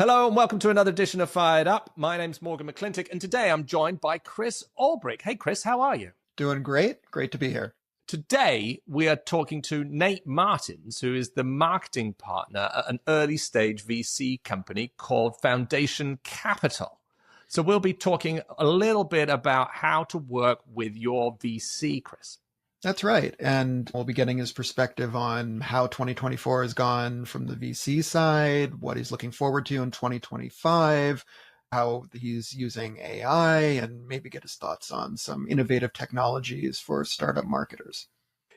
Hello and welcome to another edition of Fired Up. My name's Morgan McLintic, and today I'm joined by Chris Ulbrich. Hey, Chris, how are you? Doing great. Great to be here. Today, we are talking to Nate Martins, who is the marketing partner at an early stage VC company called Foundation Capital. So we'll be talking a little bit about how to work with your VC, Chris. That's right. And we'll be getting his perspective on how 2024 has gone from the VC side, what he's looking forward to in 2025, how he's using AI, and maybe get his thoughts on some innovative technologies for startup marketers.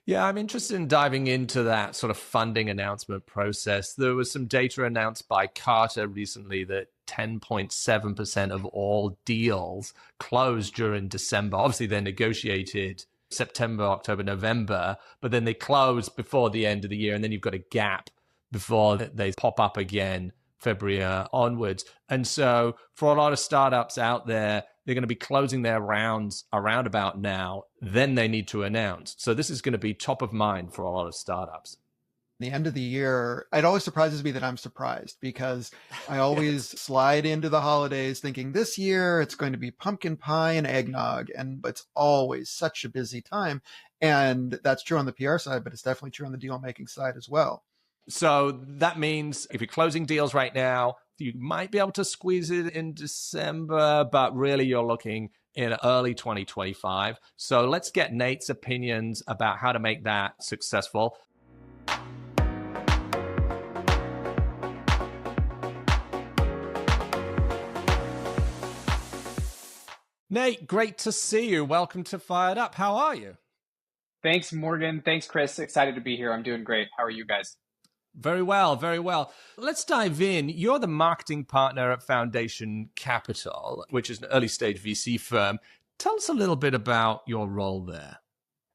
Yeah, I'm interested in diving into that sort of funding announcement process. There was some data announced by Carter recently that 10.7% of all deals closed during December. Obviously, they're negotiated September, October, November, but then they close before the end of the year, and then you've got a gap before they pop up again February onwards. And so for a lot of startups out there, they're going to be closing their rounds around about now, then they need to announce. So this is going to be top of mind for a lot of startups. The end of the year, it always surprises me that I'm surprised because I always slide into the holidays thinking this year it's going to be pumpkin pie and eggnog, and it's always such a busy time. And that's true on the PR side, but it's definitely true on the deal making side as well. So that means if you're closing deals right now, you might be able to squeeze it in December, but really you're looking in early 2025. So let's get Nate's opinions about how to make that successful. Nate, great to see you. Welcome to Fired Up. How are you? Thanks, Morgan. Thanks, Chris. Excited to be here. I'm doing great. How are you guys? Very well, very well. Let's dive in. You're the marketing partner at Foundation Capital, which is an early stage VC firm. Tell us a little bit about your role there.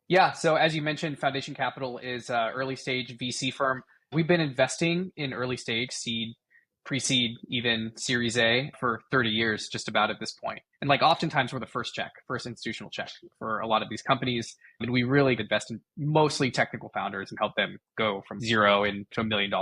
Yeah, so as you mentioned, Foundation Capital is an early stage VC firm. We've been investing in early stage seed, pre-seed, even Series A for 30 years, just about at this point. And oftentimes we're the first institutional check for a lot of these companies. And we really invest in mostly technical founders and help them go from zero to $1 million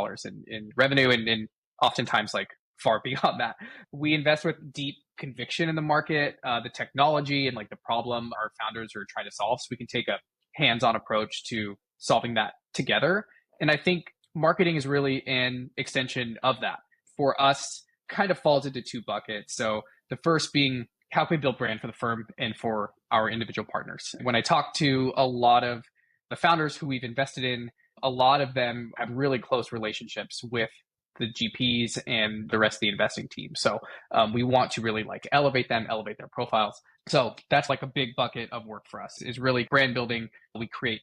in revenue and oftentimes far beyond that. We invest with deep conviction in the market, the technology and the problem our founders are trying to solve. So we can take a hands-on approach to solving that together. And I think marketing is really an extension of that. For us, kind of falls into two buckets. So the first being how can we build brand for the firm and for our individual partners. When I talk to a lot of the founders who we've invested in, a lot of them have really close relationships with the GPs and the rest of the investing team. So we want to really elevate them, elevate their profiles. So that's a big bucket of work for us is really brand building. We create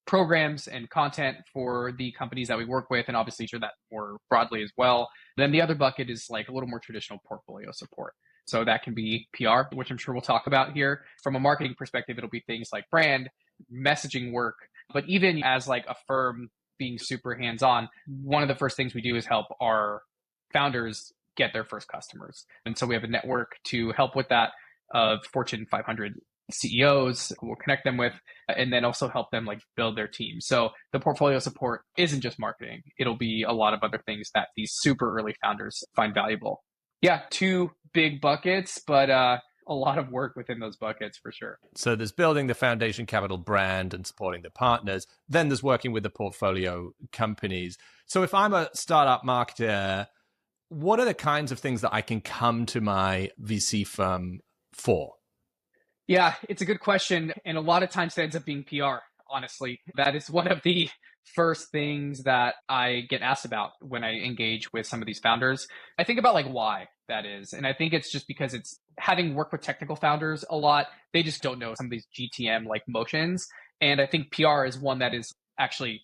programs and content for the companies that we work with, and obviously share that more broadly as well. Then the other bucket is a little more traditional portfolio support. So that can be PR, which I'm sure we'll talk about here. From a marketing perspective, it'll be things like brand, messaging work. But even as a firm being super hands-on, one of the first things we do is help our founders get their first customers. And so we have a network to help with that of Fortune 500 CEOs who we'll connect them with, and then also help them build their team. So the portfolio support isn't just marketing. It'll be a lot of other things that these super early founders find valuable. Yeah, two big buckets, but a lot of work within those buckets for sure. So there's building the Foundation Capital brand and supporting the partners. Then there's working with the portfolio companies. So if I'm a startup marketer, what are the kinds of things that I can come to my VC firm for? Yeah, it's a good question. And a lot of times it ends up being PR, honestly. That is one of the first things that I get asked about when I engage with some of these founders. I think about why that is. And I think it's just because it's having worked with technical founders a lot, they just don't know some of these GTM motions. And I think PR is one that is actually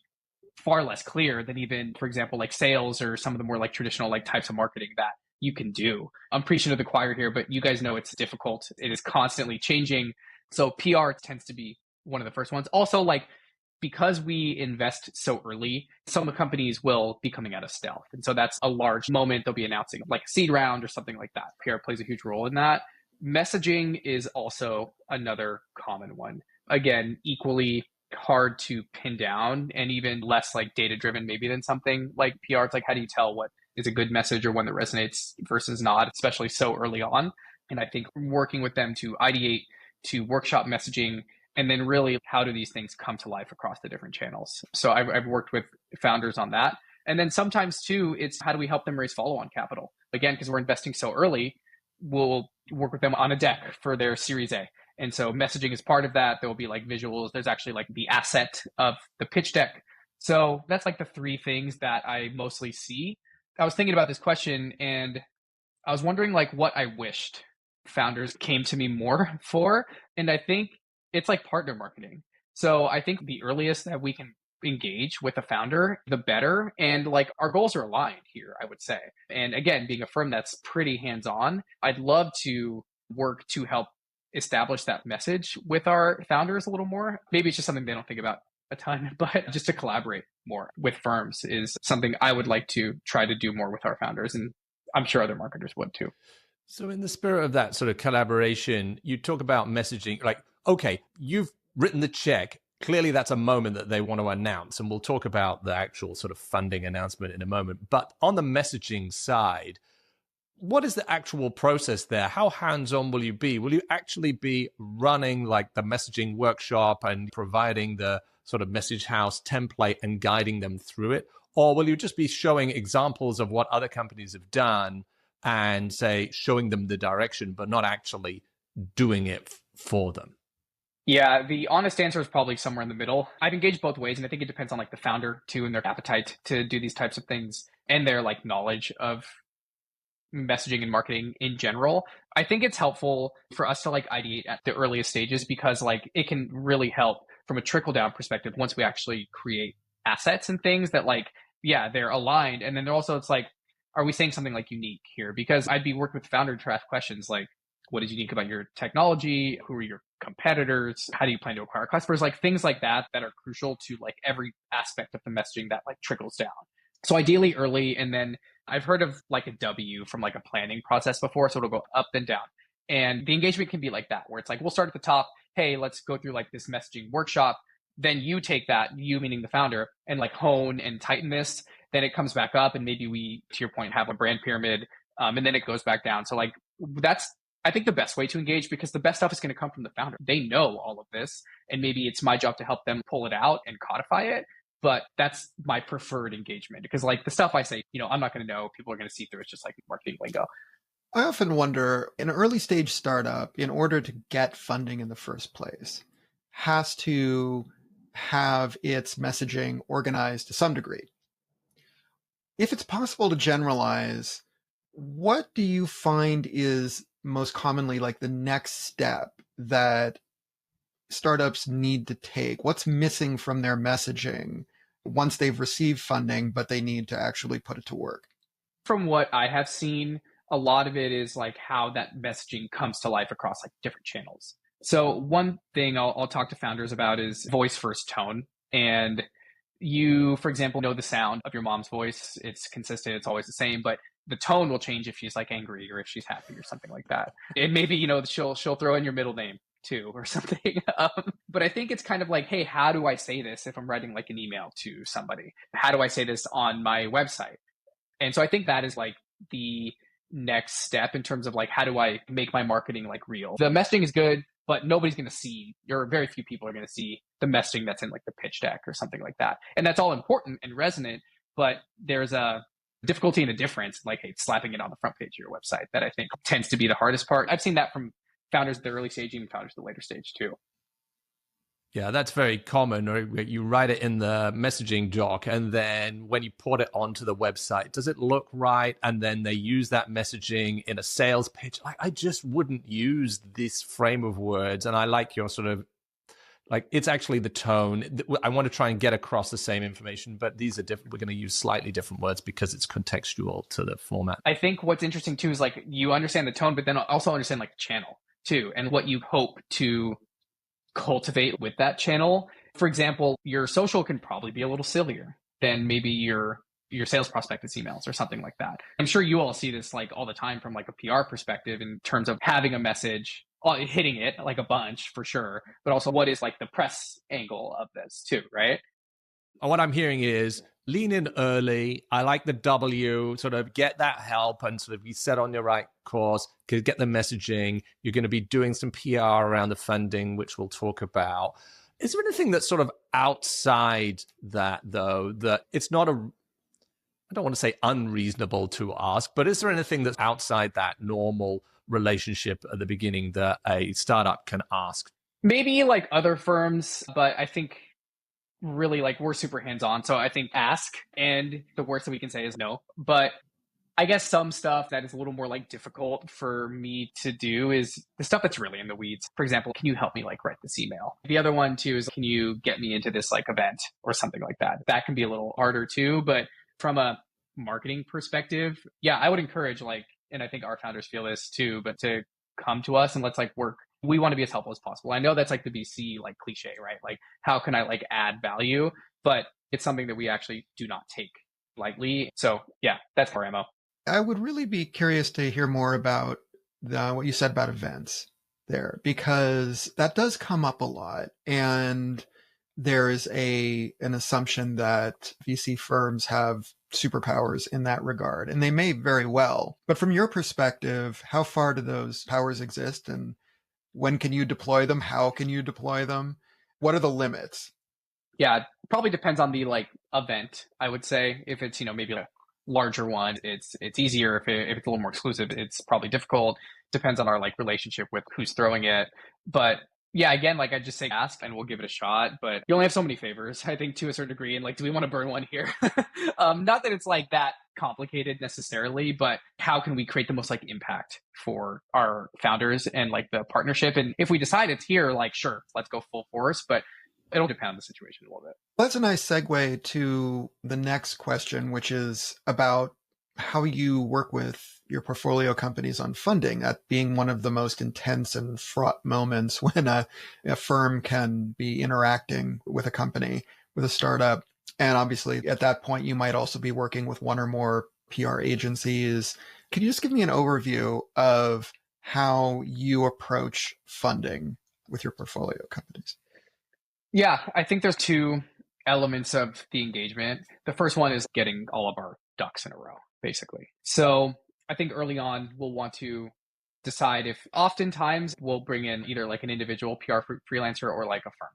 far less clear than even, for example, sales or some of the more traditional types of marketing that you can do. I'm preaching to the choir here, but you guys know it's difficult. It is constantly changing. So PR tends to be one of the first ones. Also, because we invest so early, some of the companies will be coming out of stealth. And so that's a large moment. They'll be announcing a seed round or something like that. PR plays a huge role in that. Messaging is also another common one. Again, equally hard to pin down and even less data driven maybe than something like PR. It's how do you tell what is a good message or one that resonates versus not, especially so early on. And I think working with them to ideate, to workshop messaging, and then really how do these things come to life across the different channels. So I've worked with founders on that. And then sometimes too, it's how do we help them raise follow-on capital? Again, because we're investing so early, we'll work with them on a deck for their Series A. And so messaging is part of that. There will be like visuals. There's actually like the asset of the pitch deck. So that's like the three things that I mostly see. I was thinking about this question and I was wondering like what I wished founders came to me more for. And I think it's like partner marketing. So I think the earliest that we can engage with a founder, the better. And like our goals are aligned here, I would say. And again, being a firm that's pretty hands-on, I'd love to work to help establish that message with our founders a little more. Maybe it's just something they don't think about a ton, but just to collaborate more with firms is something I would like to try to do more with our founders. And I'm sure other marketers would too. So in the spirit of that sort of collaboration, you talk about messaging, like, okay, you've written the check. Clearly that's a moment that they want to announce. And we'll talk about the actual sort of funding announcement in a moment. But on the messaging side, what is the actual process there? How hands-on will you be? Will you actually be running like the messaging workshop and providing the sort of message house template and guiding them through it? Or will you just be showing examples of what other companies have done and say, showing them the direction, but not actually doing it for them? Yeah, the honest answer is probably somewhere in the middle. I've engaged both ways, and I think it depends on like the founder too and their appetite to do these types of things and their like knowledge of messaging and marketing in general. I think it's helpful for us to like ideate at the earliest stages because like it can really help from a trickle down perspective once we actually create assets and things that like, yeah, they're aligned. And then they're also, it's like, are we saying something like unique here? Because I'd be working with the founder to ask questions like, what is unique about your technology? Who are your competitors? How do you plan to acquire customers? Like things like that that are crucial to like every aspect of the messaging that like trickles down. So ideally early, and then I've heard of like a W from like a planning process before, so it'll go up and down. And the engagement can be like that, where it's like, we'll start at the top. Hey, let's go through like this messaging workshop. Then you take that, you meaning the founder, and like hone and tighten this. Then it comes back up, and maybe we, to your point, have a brand pyramid, and then it goes back down. So like that's, I think, the best way to engage because the best stuff is going to come from the founder. They know all of this, and maybe it's my job to help them pull it out and codify it. But that's my preferred engagement because like the stuff I say, I'm not going to know. People are going to see through. It's just like marketing lingo. I often wonder, an early stage startup, in order to get funding in the first place, has to have its messaging organized to some degree. If it's possible to generalize, what do you find is most commonly like the next step that startups need to take? What's missing from their messaging once they've received funding, but they need to actually put it to work? From what I have seen, a lot of it is like how that messaging comes to life across like different channels. So one thing I'll talk to founders about is voice first tone. And you, for example, know the sound of your mom's voice. It's consistent. It's always the same, but the tone will change if she's like angry or if she's happy or something like that. And maybe, she'll throw in your middle name too or something. But I think it's kind of like, hey, how do I say this if I'm writing like an email to somebody? How do I say this on my website? And so I think that is like the next step in terms of like, how do I make my marketing like real? The messaging is good, but nobody's going to see, or very few people are going to see the messaging that's in like the pitch deck or something like that. And that's all important and resonant, but there's a difficulty and a difference, like hey, slapping it on the front page of your website that I think tends to be the hardest part. I've seen that from founders at the early stage, even founders at the later stage too. Yeah, that's very common. Or you write it in the messaging doc, and then when you put it onto the website, does it look right? And then they use that messaging in a sales pitch. I just wouldn't use this frame of words. And I like your sort of, like, it's actually the tone. I want to try and get across the same information, but these are different. We're going to use slightly different words because it's contextual to the format. I think what's interesting too is like you understand the tone, but then also understand like the channel too, and what you hope to cultivate with that channel. For example, your social can probably be a little sillier than maybe your sales prospectus emails or something like that. I'm sure you all see this like all the time from like a PR perspective in terms of having a message, hitting it like a bunch for sure, but also what is like the press angle of this too, right? What I'm hearing is lean in early. I like the W, sort of get that help and sort of be set on your right course, get the messaging. You're going to be doing some PR around the funding, which we'll talk about. Is there anything that's sort of outside that, though, that it's not I don't want to say unreasonable to ask, but is there anything that's outside that normal relationship at the beginning that a startup can ask? Maybe like other firms, but I think really like we're super hands-on. So I think ask, and the worst that we can say is no. But I guess some stuff that is a little more like difficult for me to do is the stuff that's really in the weeds. For example, can you help me like write this email? The other one too is, can you get me into this like event or something like that? That can be a little harder too. But from a marketing perspective, yeah, I would encourage like, and I think our founders feel this too, but to come to us and let's like work. We want to be as helpful as possible. I know that's like the VC like cliche, right? Like how can I like add value? But it's something that we actually do not take lightly. So yeah, that's our MO. I would really be curious to hear more about what you said about events there, because that does come up a lot. And there is an assumption that VC firms have superpowers in that regard, and they may very well. But from your perspective, how far do those powers exist, and when can you deploy them? How can you deploy them? What are the limits? Yeah, it probably depends on the like event, I would say. If it's, maybe a larger one, it's easier. If it's a little more exclusive, it's probably difficult. Depends on our like relationship with who's throwing it. But yeah, again, like I just say ask and we'll give it a shot, but you only have so many favors, I think, to a certain degree. And like, do we want to burn one here? Not that it's like that complicated necessarily, but how can we create the most like impact for our founders and like the partnership? And if we decide it's here, like, sure, let's go full force, but it'll depend on the situation a little bit. That's a nice segue to the next question, which is about how you work with your portfolio companies on funding, that being one of the most intense and fraught moments when a firm can be interacting with a company, with a startup. And obviously at that point, you might also be working with one or more PR agencies. Could you just give me an overview of how you approach funding with your portfolio companies? Yeah, I think there's two elements of the engagement. The first one is getting all of our ducks in a row, basically. So I think early on, we'll want to decide if oftentimes we'll bring in either like an individual PR freelancer or like a firm.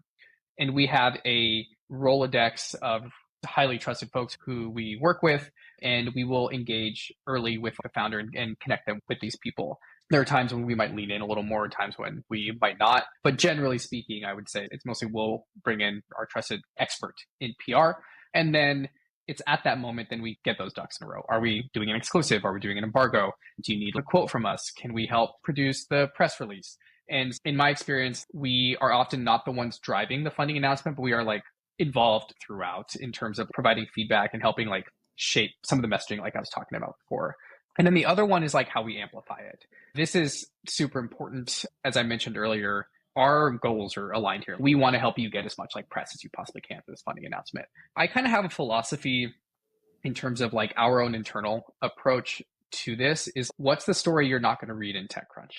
And we have a Rolodex of highly trusted folks who we work with, and we will engage early with the founder and connect them with these people. There are times when we might lean in a little more, times when we might not. But generally speaking, I would say it's mostly we'll bring in our trusted expert in PR. And then it's at that moment, then we get those ducks in a row. Are we doing an exclusive? Are we doing an embargo? Do you need a quote from us? Can we help produce the press release? And in my experience, we are often not the ones driving the funding announcement, but we are like involved throughout in terms of providing feedback and helping like shape some of the messaging like I was talking about before. And then the other one is like how we amplify it. This is super important. As I mentioned earlier, our goals are aligned here. We want to help you get as much like press as you possibly can for this funding announcement. I kind of have a philosophy in terms of like our own internal approach to this is, what's the story you're not going to read in TechCrunch?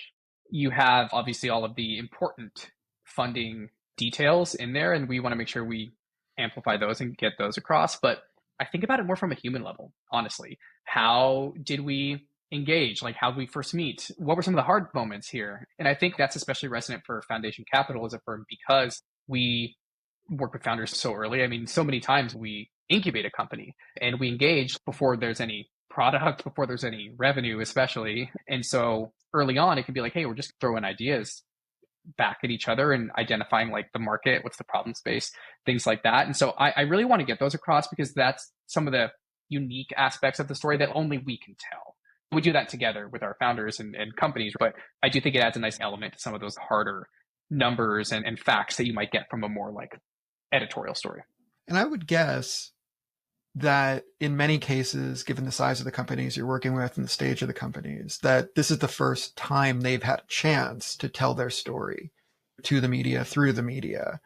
You have obviously all of the important funding details in there, and we want to make sure we amplify those and get those across. But I think about it more from a human level, honestly. How did we engage? Like, how did we first meet? What were some of the hard moments here? And I think that's especially resonant for Foundation Capital as a firm, because we work with founders so early. I mean, so many times we incubate a company and we engage before there's any product, before there's any revenue, especially. And so early on, it can be like, hey, we're just throwing ideas back at each other and identifying like the market, what's the problem space, things like that. And so I really want to get those across, because that's some of the unique aspects of the story that only we can tell. We do that together with our founders and companies, but I do think it adds a nice element to some of those harder numbers and facts that you might get from a more like editorial story. And I would guess that in many cases, given the size of the companies you're working with and the stage of the companies, that this is the first time they've had a chance to tell their story to the media, through the media.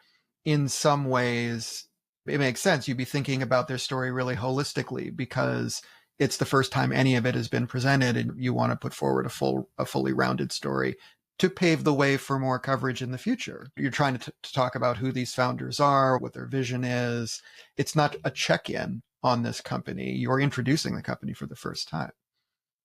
In some ways, it makes sense. You'd be thinking about their story really holistically, because it's the first time any of it has been presented, and you want to put forward a fully rounded story to pave the way for more coverage in the future. You're trying to talk about who these founders are, what their vision is. It's not a check-in on this company. You're introducing the company for the first time.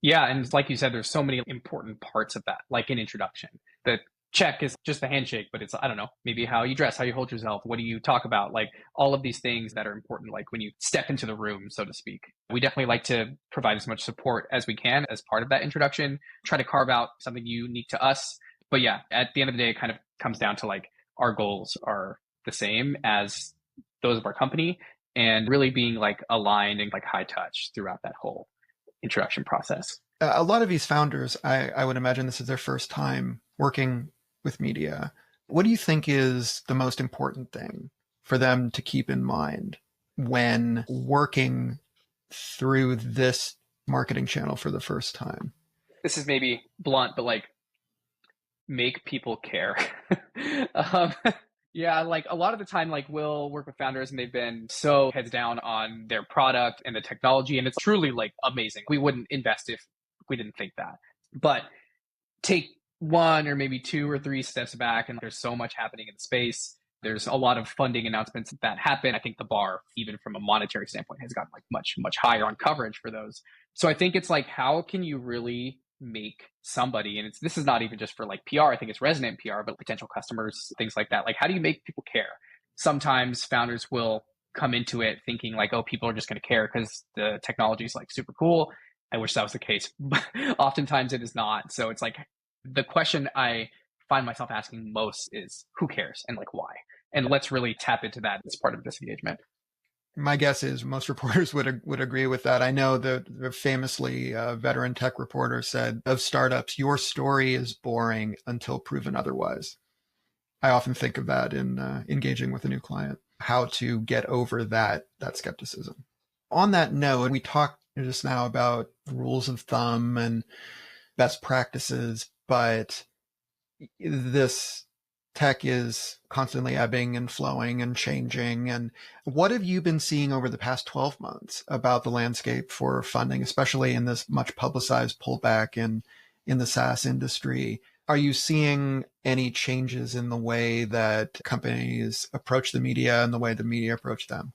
Yeah. And like you said, there's so many important parts of that, like an introduction. The check is just the handshake, but it's, I don't know, maybe how you dress, how you hold yourself, what do you talk about, like all of these things that are important, like when you step into the room, so to speak. We definitely like to provide as much support as we can as part of that introduction, try to carve out something unique to us. But yeah, at the end of the day, it kind of comes down to like our goals are the same as those of our company, and really being like aligned and like high touch throughout that whole introduction process. A lot of these founders, I would imagine this is their first time working with media. What do you think is the most important thing for them to keep in mind when working through this marketing channel for the first time? This is maybe blunt, but like make people care. Yeah, like a lot of the time, like we'll work with founders and they've been so heads down on their product and the technology, and it's truly like amazing. We wouldn't invest if we didn't think that. But take one or maybe two or three steps back, and there's so much happening in the space. There's a lot of funding announcements that happen. I think the bar, even from a monetary standpoint, has gotten like much, much higher on coverage for those. So I think it's like, how can you really make somebody, and this is not even just for like PR, I think it's resonant PR, but potential customers, things like that. Like, how do you make people care? Sometimes founders will come into it thinking like, oh, people are just going to care because the technology is like super cool. I wish that was the case, but oftentimes it is not. So it's like the question I find myself asking most is who cares and like why? And let's really tap into that as part of this engagement. My guess is most reporters would agree with that. I know the famously veteran tech reporter said of startups, your story is boring until proven otherwise. I often think of that in engaging with a new client, how to get over that skepticism. On that note, we talked just now about rules of thumb and best practices, but this tech is constantly ebbing and flowing and changing. And what have you been seeing over the past 12 months about the landscape for funding, especially in this much publicized pullback in the SaaS industry? Are you seeing any changes in the way that companies approach the media and the way the media approach them?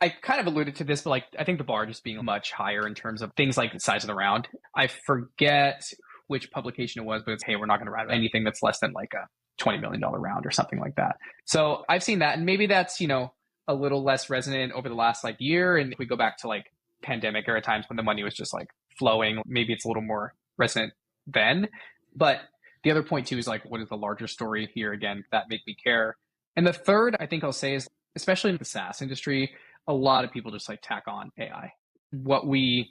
I kind of alluded to this, but like I think the bar just being much higher in terms of things like the size of the round. I forget which publication it was, but it's, hey, we're not going to round anything that's less than like a $20 million round or something like that. So I've seen that, and maybe that's, a little less resonant over the last like year. And if we go back to like pandemic era times when the money was just like flowing, maybe it's a little more resonant then. But the other point too is like, what is the larger story here again that make me care? And the third, I think I'll say is, especially in the SaaS industry, a lot of people just like tack on AI. What we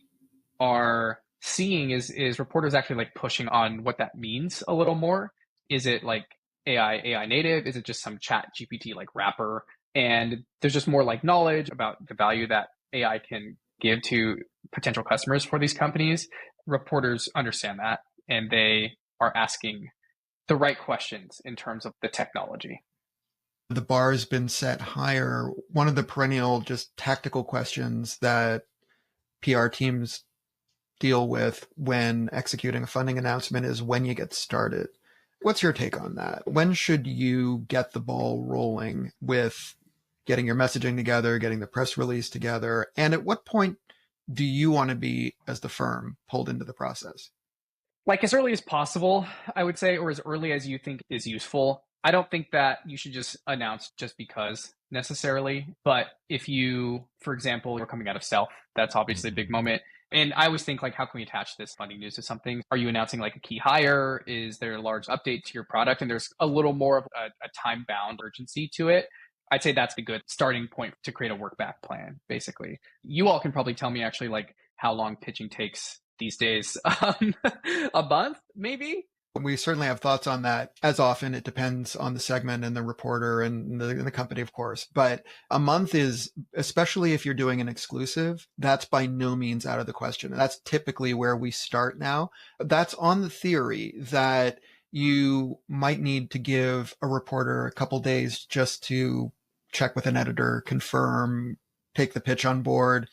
are seeing is reporters actually like pushing on what that means a little more. Is it like AI native? Is it just some chat GPT like wrapper? And there's just more like knowledge about the value that AI can give to potential customers for these companies. Reporters understand that, and they are asking the right questions in terms of the technology. The bar has been set higher. One of the perennial just tactical questions that PR teams deal with when executing a funding announcement is when you get started. What's your take on that? When should you get the ball rolling with getting your messaging together, getting the press release together? And at what point do you want to be, as the firm, pulled into the process? Like as early as possible, I would say, or as early as you think is useful. I don't think that you should just announce just because necessarily. But if you, for example, you're coming out of stealth, that's obviously a big moment. And I always think like, how can we attach this funding news to something? Are you announcing like a key hire? Is there a large update to your product? And there's a little more of a time-bound urgency to it. I'd say that's a good starting point to create a work back plan, basically. You all can probably tell me actually like how long pitching takes these days. A month, maybe? We certainly have thoughts on that. As often, it depends on the segment and the reporter and the company, of course. But a month is, especially if you're doing an exclusive, that's by no means out of the question. And that's typically where we start now. That's on the theory that you might need to give a reporter a couple days just to check with an editor, confirm, take the pitch on board.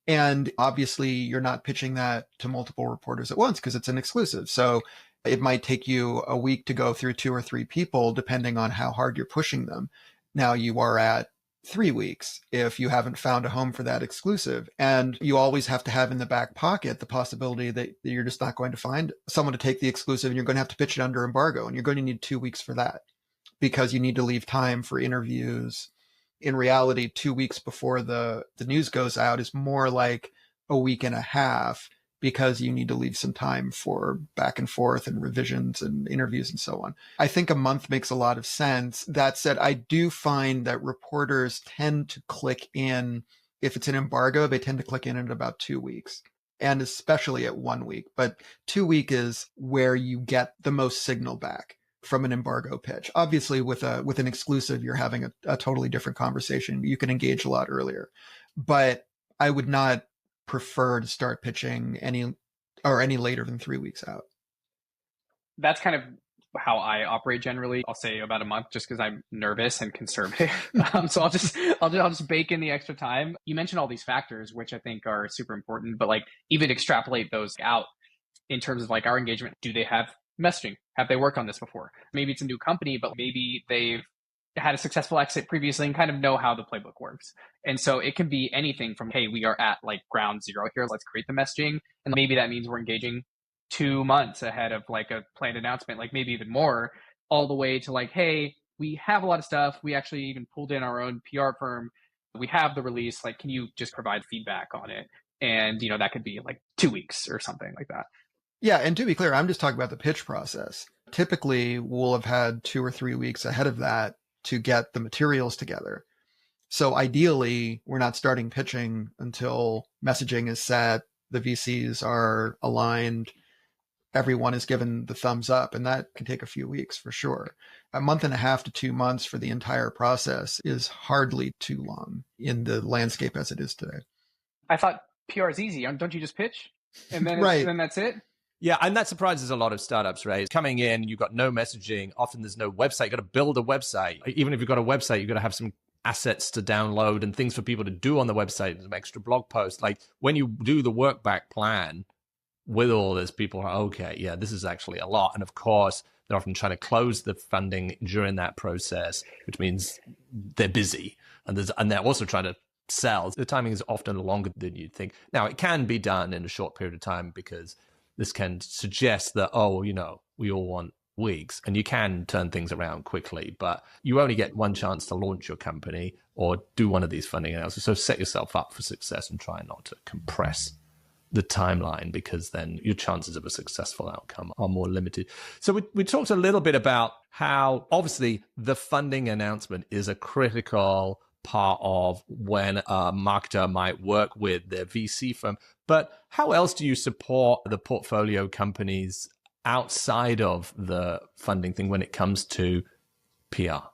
And obviously, you're not pitching that to multiple reporters at once because it's an exclusive. So it might take you a week to go through 2 or 3 people, depending on how hard you're pushing them. Now you are at 3 weeks if you haven't found a home for that exclusive. And you always have to have in the back pocket the possibility that you're just not going to find someone to take the exclusive and you're going to have to pitch it under embargo. And you're going to need 2 weeks for that because you need to leave time for interviews. In reality, 2 weeks before the news goes out is more like a week and a half because you need to leave some time for back and forth and revisions and interviews and so on. I think a month makes a lot of sense. That said, I do find that reporters tend to click in, if it's an embargo, they tend to click in at about 2 weeks, and especially at 1 week. But 2 week is where you get the most signal back from an embargo pitch. Obviously, with an exclusive, you're having a totally different conversation. You can engage a lot earlier, but I would not prefer to start pitching any later than 3 weeks out. That's kind of how I operate generally. I'll say about a month just because I'm nervous and conservative. So I'll just bake in the extra time. You mentioned all these factors, which I think are super important, but like even extrapolate those out in terms of like our engagement. Do they have messaging? Have they worked on this before? Maybe it's a new company, but maybe they've had a successful exit previously and kind of know how the playbook works. And so it can be anything from, hey, we are at like ground zero here. Let's create the messaging. And maybe that means we're engaging 2 months ahead of like a planned announcement, like maybe even more, all the way to like, hey, we have a lot of stuff. We actually even pulled in our own PR firm. We have the release. Like, can you just provide feedback on it? And, that could be like 2 weeks or something like that. Yeah. And to be clear, I'm just talking about the pitch process. Typically, we'll have had 2 or 3 weeks ahead of that to get the materials together. So ideally, we're not starting pitching until messaging is set, the VCs are aligned, everyone is given the thumbs up, and that can take a few weeks for sure. A month and a half to 2 months for the entire process is hardly too long in the landscape as it is today. I thought PR is easy. Don't you just pitch? And then, right. Then that's it? Yeah, and that surprises a lot of startups, right? Coming in, you've got no messaging. Often there's no website. You've got to build a website. Even if you've got a website, you've got to have some assets to download and things for people to do on the website, some extra blog posts. Like when you do the work back plan with all this, people are, okay, yeah, this is actually a lot. And of course, they're often trying to close the funding during that process, which means they're busy. And they're also trying to sell. The timing is often longer than you'd think. Now, it can be done in a short period of time because this can suggest that, we all want weeks, and you can turn things around quickly, but you only get one chance to launch your company or do one of these funding announcements. So set yourself up for success and try not to compress the timeline, because then your chances of a successful outcome are more limited. So we talked a little bit about how obviously the funding announcement is a critical part of when a marketer might work with their VC firm. But how else do you support the portfolio companies outside of the funding thing when it comes to PR?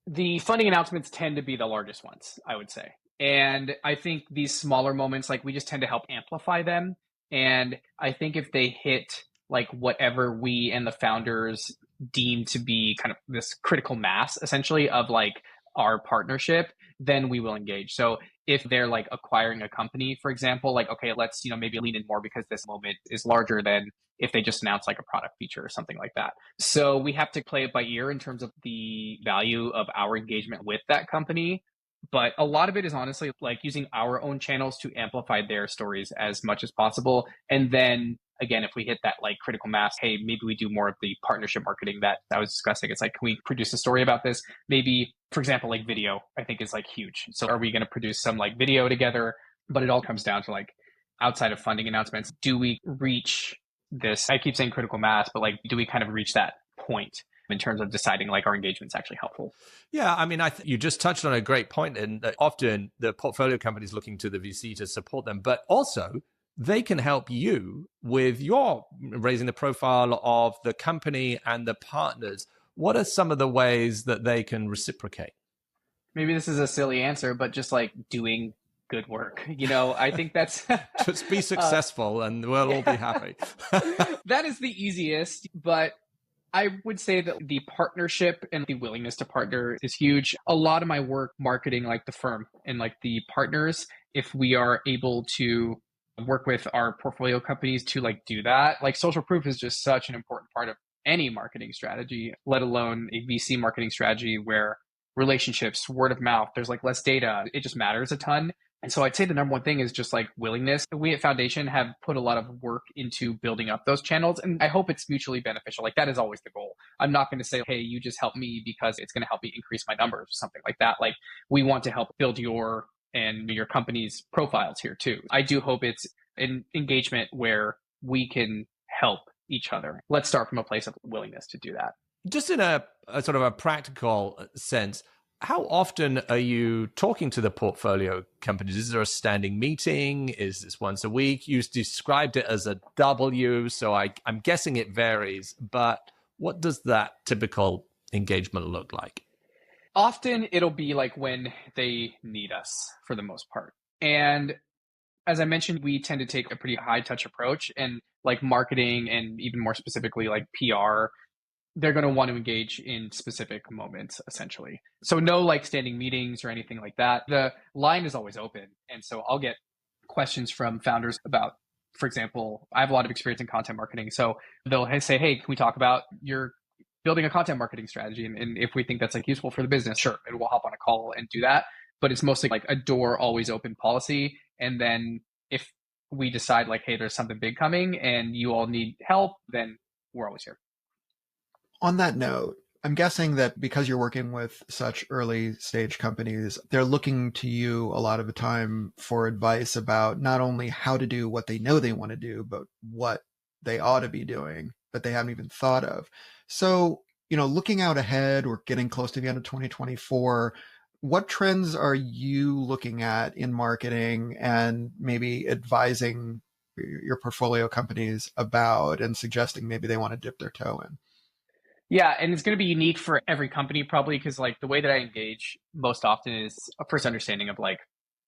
The funding announcements tend to be the largest ones, I would say. And I think these smaller moments, like we just tend to help amplify them. And I think if they hit like whatever we and the founders deem to be kind of this critical mass, essentially, of like our partnership, then we will engage. So if they're like acquiring a company, for example, like, okay, let's, maybe lean in more because this moment is larger than if they just announce like a product feature or something like that. So we have to play it by ear in terms of the value of our engagement with that company. But a lot of it is honestly like using our own channels to amplify their stories as much as possible. And then again, if we hit that like critical mass, hey, maybe we do more of the partnership marketing that I was discussing. It's like, can we produce a story about this? Maybe, for example, like video, I think is like huge. So are we going to produce some like video together? But it all comes down to like outside of funding announcements, do we reach this? I keep saying critical mass, but like, do we kind of reach that point in terms of deciding like our engagement's actually helpful? Yeah, I mean, you just touched on a great point, and that often the portfolio companies looking to the VC to support them, but also they can help you with your raising the profile of the company and the partners. What are some of the ways that they can reciprocate? Maybe this is a silly answer, but just like doing good work. I think that's just be successful and we'll all be happy. That is the easiest, but I would say that the partnership and the willingness to partner is huge. A lot of my work marketing like the firm and like the partners, if we are able to work with our portfolio companies to like do that, like social proof is just such an important part of any marketing strategy, let alone a VC marketing strategy where relationships, word of mouth. There's like less data. It just matters a ton. And so I'd say the number one thing is just like willingness. We at Foundation have put a lot of work into building up those channels, and I hope it's mutually beneficial. Like that is always the goal. I'm not going to say, hey, you just help me because it's going to help me increase my numbers or something like that. Like we want to help build your and your company's profiles here too. I do hope it's an engagement where we can help each other. Let's start from a place of willingness to do that. Just in a sort of a practical sense, how often are you talking to the portfolio companies? Is there a standing meeting? Is this once a week? You described it as a W, so I'm guessing it varies, but what does that typical engagement look like? Often it'll be like when they need us for the most part. And as I mentioned, we tend to take a pretty high touch approach, and like marketing and even more specifically like PR, they're going to want to engage in specific moments, essentially. So no like standing meetings or anything like that. The line is always open. And so I'll get questions from founders about, for example, I have a lot of experience in content marketing. So they'll say, hey, can we talk about your building a content marketing strategy? And if we think that's like useful for the business, sure. And we'll hop on a call and do that. But it's mostly like a door always open policy. And then if we decide like, hey, there's something big coming and you all need help, then we're always here. On that note, I'm guessing that because you're working with such early stage companies, they're looking to you a lot of the time for advice about not only how to do what they know they want to do, but what they ought to be doing that they haven't even thought of. So, looking out ahead or getting close to the end of 2024, what trends are you looking at in marketing and maybe advising your portfolio companies about and suggesting maybe they want to dip their toe in? Yeah, and it's going to be unique for every company probably because like the way that I engage most often is a first understanding of like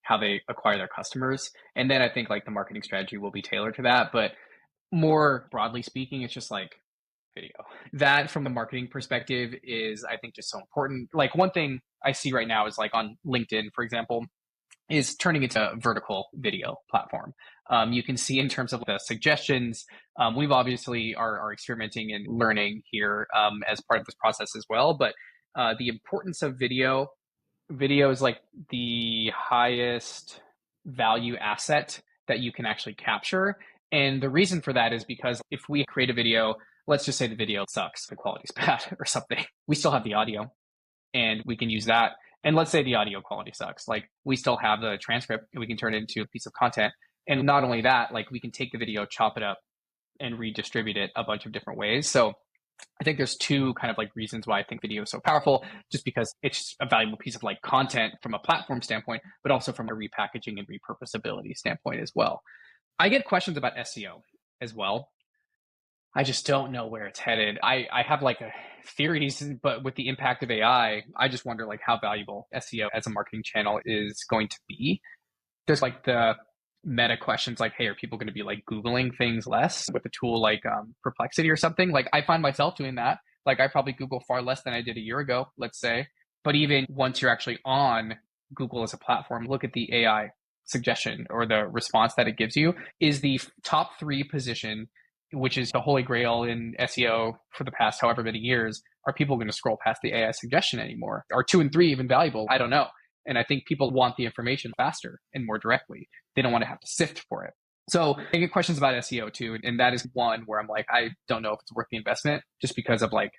how they acquire their customers. And then I think like the marketing strategy will be tailored to that. But more broadly speaking, it's just like video. That from the marketing perspective is I think just so important. Like one thing I see right now is like on LinkedIn, for example, is turning into a vertical video platform. You can see in terms of the suggestions, we've obviously are experimenting and learning here as part of this process as well. But the importance of video is like the highest value asset that you can actually capture. And the reason for that is because if we create a video, let's just say the video sucks, the quality's bad or something, we still have the audio and we can use that. And let's say the audio quality sucks. Like we still have the transcript and we can turn it into a piece of content. And not only that, like we can take the video, chop it up and redistribute it a bunch of different ways. So I think there's two kind of like reasons why I think video is so powerful, just because it's a valuable piece of like content from a platform standpoint, but also from a repackaging and repurposability standpoint as well. I get questions about SEO as well. I just don't know where it's headed. I have like theories, but with the impact of AI, I just wonder like how valuable SEO as a marketing channel is going to be. There's like the meta questions like, hey, are people going to be like Googling things less with a tool like Perplexity or something? Like I find myself doing that. Like I probably Google far less than I did a year ago, let's say. But even once you're actually on Google as a platform, look at the AI suggestion or the response that it gives you is the top 3 position, which is the holy grail in SEO for the past however many years. Are people going to scroll past the AI suggestion anymore? Are 2 and 3 even valuable? I don't know. And I think people want the information faster and more directly. They don't want to have to sift for it. So I get questions about SEO too. And that is one where I'm like, I don't know if it's worth the investment just because of like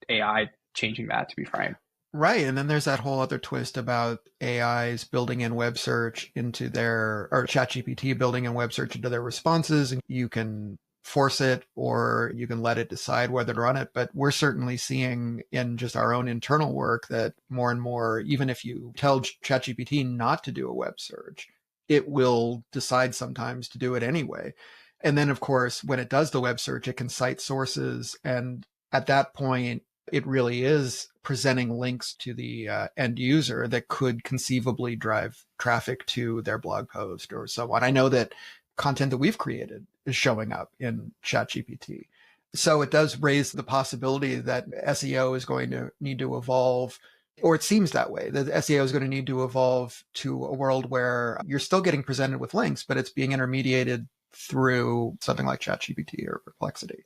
AI changing that, to be frank. Right. And then there's that whole other twist about AIs building in web search into their, or ChatGPT building in web search into their responses. And you can force it or you can let it decide whether to run it. But we're certainly seeing in just our own internal work that more and more, even if you tell ChatGPT not to do a web search, it will decide sometimes to do it anyway. And then, of course, when it does the web search, it can cite sources. And at that point, it really is presenting links to the end user that could conceivably drive traffic to their blog post or so on. I know that content that we've created is showing up in ChatGPT. So it does raise the possibility that SEO is going to need to evolve, or it seems that way, that SEO is going to need to evolve to a world where you're still getting presented with links, but it's being intermediated through something like ChatGPT or Perplexity.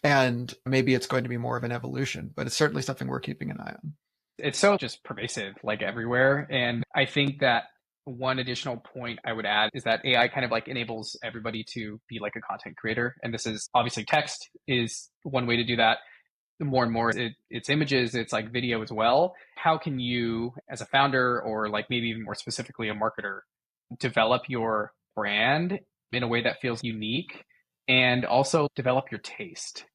And maybe it's going to be more of an evolution, but it's certainly something we're keeping an eye on. It's so just pervasive, like everywhere. And I think that one additional point I would add is that AI kind of like enables everybody to be like a content creator. And this is obviously text is one way to do that. More and more it's images, it's like video as well. How can you as a founder, or like maybe even more specifically a marketer, develop your brand in a way that feels unique, and also develop your taste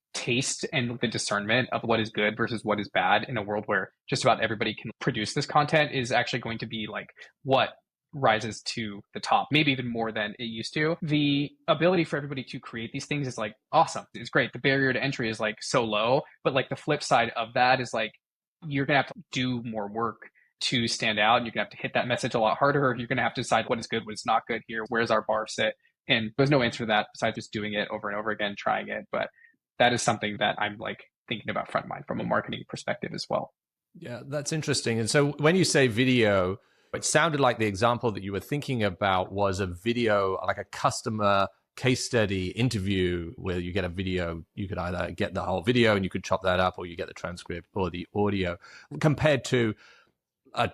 and the discernment of what is good versus what is bad in a world where just about everybody can produce this content is actually going to be like what rises to the top, maybe even more than it used to. The ability for everybody to create these things is like awesome. It's great. The barrier to entry is like so low, but like the flip side of that is like you're going to have to do more work to stand out, and you're going to have to hit that message a lot harder. You're going to have to decide what is good, what is not good here. Where's our bar sit? And there's no answer to that besides just doing it over and over again, trying it. But that is something that I'm like thinking about front of mind from a marketing perspective as well. Yeah, that's interesting. And so when you say video, it sounded like the example that you were thinking about was a video, like a customer case study interview where you get a video. You could either get the whole video and you could chop that up, or you get the transcript or the audio, compared to a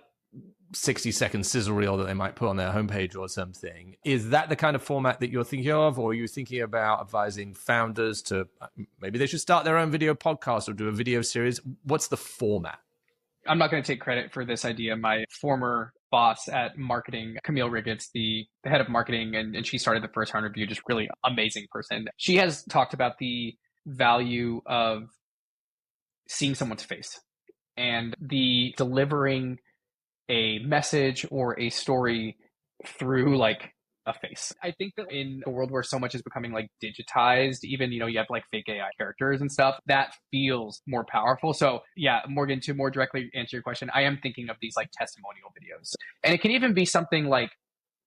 60-second sizzle reel that they might put on their homepage or something. Is that the kind of format that you're thinking of, or are you thinking about advising founders to maybe they should start their own video podcast or do a video series? What's the format? I'm not going to take credit for this idea. My former boss at marketing, Camille Riggets, the head of marketing, and she started the First 100 View, just really amazing person. She has talked about the value of seeing someone's face and the delivering a message or a story through like a face. I think that in a world where so much is becoming like digitized, even, you have like fake AI characters and stuff, that feels more powerful. So yeah, Morgan, to more directly answer your question, I am thinking of these like testimonial videos. And it can even be something like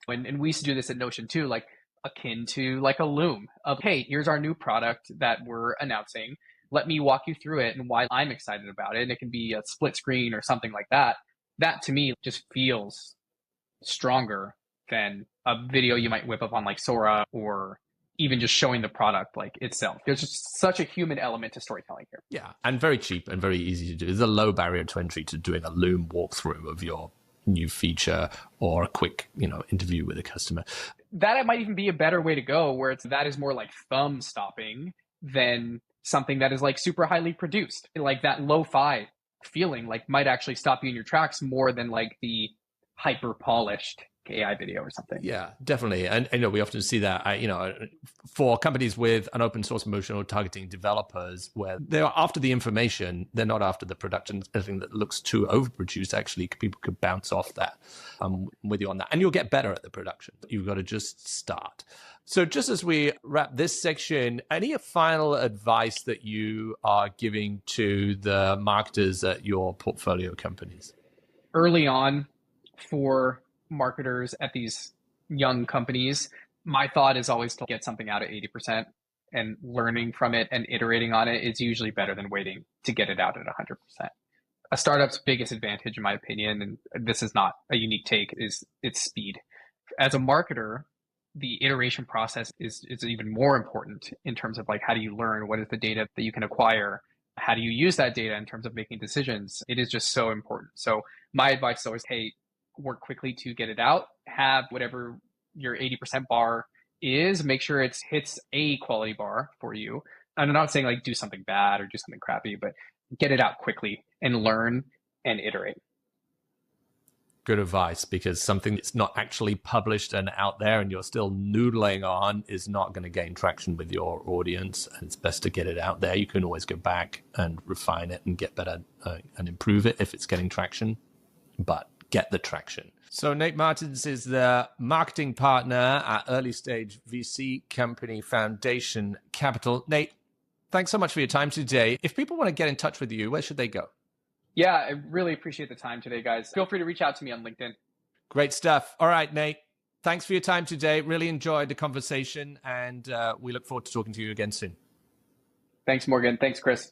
and we used to do this at Notion too, like akin to like a Loom of, hey, here's our new product that we're announcing. Let me walk you through it and why I'm excited about it. And it can be a split screen or something like that. That to me just feels stronger than a video you might whip up on like Sora, or even just showing the product like itself. There's just such a human element to storytelling here. Yeah, and very cheap and very easy to do. There's a low barrier to entry to doing a Loom walkthrough of your new feature or a quick, interview with a customer. That might even be a better way to go, where that is more like thumb stopping than something that is like super highly produced. Like that lo-fi feeling like might actually stop you in your tracks more than like the hyper polished AI video or something. Yeah, definitely. And we often see that, for companies with an open source motion or targeting developers, where they're after the information, they're not after the production. Anything that looks too overproduced, actually, people could bounce off that. I'm with you on that. And you'll get better at the production. You've got to just start. So just as we wrap this section, any final advice that you are giving to the marketers at your portfolio companies? Early on, for marketers at these young companies, my thought is always to get something out at 80%, and learning from it and iterating on it is usually better than waiting to get it out at 100%. A startup's biggest advantage, in my opinion, and this is not a unique take, is its speed. As a marketer, the iteration process is even more important in terms of like, how do you learn? What is the data that you can acquire? How do you use that data in terms of making decisions? It is just so important. So my advice is always, hey, work quickly to get it out. Have whatever your 80% bar is, make sure it hits a quality bar for you. And I'm not saying like do something bad or do something crappy, but get it out quickly and learn and iterate. Good advice, because something that's not actually published and out there and you're still noodling on is not going to gain traction with your audience. And it's best to get it out there. You can always go back and refine it and get better and improve it if it's getting traction, but get the traction. So Nate Martins is the marketing partner at early stage VC company Foundation Capital. Nate, thanks so much for your time today. If people want to get in touch with you, where should they go? Yeah, I really appreciate the time today, guys. Feel free to reach out to me on LinkedIn. Great stuff. All right, Nate, thanks for your time today. Really enjoyed the conversation, and we look forward to talking to you again soon. Thanks, Morgan. Thanks, Chris.